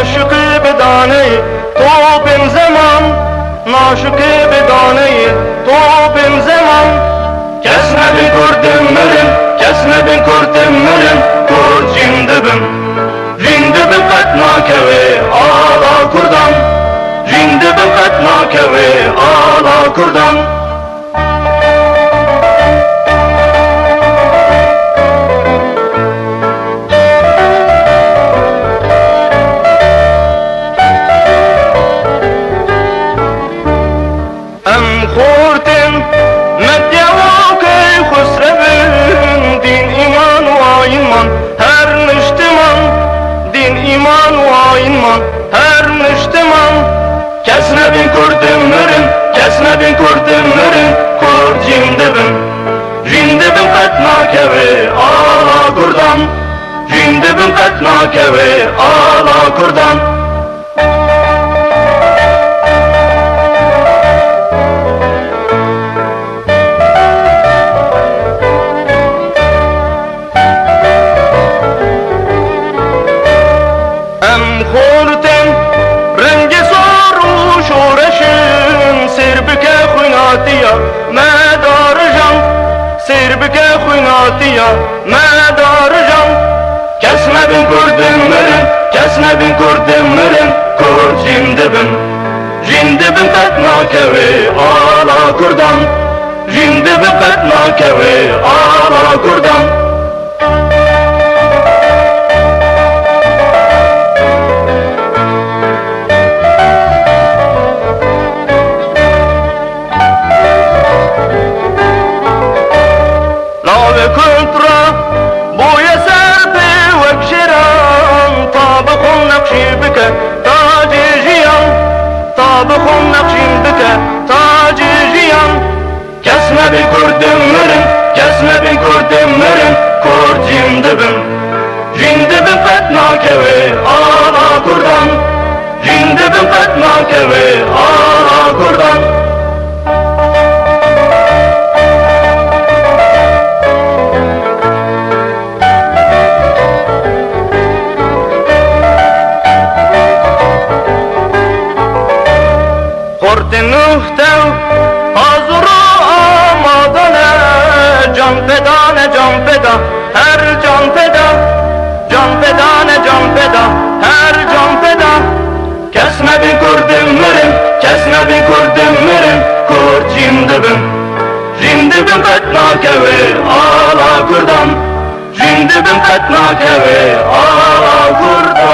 ناشقی بدانه تو بن زمان ناشقی بدانه تو بن زمان Kesme bin kurdum mürüm kesme bin kurdum mürüm kur cindibim cindibim katna kevi ala kurdan cindibim katna kevi ala kurdan خورتم مدیاوکی خسروین دین ایمان و ایمان هر نشتمان دین ایمان و ایمان هر نشتمان Kesme bin kurdum mürüm kesme bin kurdum mürüm kur cindibim cindibim katna kevi ala kurdan cindibim katna kevi ala kurdan خورتم رنگ سارو شورشم سر بکه خویناتیا مدار جان سر بکه خویناتیا مدار جان Kesme bin kurdum mürüm kesme bin kurdum mürüm kur cindibim cindibim katna kevi ala kurdan cindibim katna kevi ala kurdan کنترا بوی سرپی وکشران تا بخون نقشی بکه تاج جیان تا بخون نقشی بکه تاج جیان Kesme bin kurdum mürüm kesme bin kurdum mürüm kur cindibim cindibim katna kevi ala kurdan cindibim katna kevi ala kurdan Nuhtev hazuru amadane can feda ne can feda her can feda can feda ne can feda her can feda Kesme bin kurdum mürüm kesme bin kurdum mürüm kur cindibim cindibim katna kevi ala kurdan cindibim katna kevi ala kurdan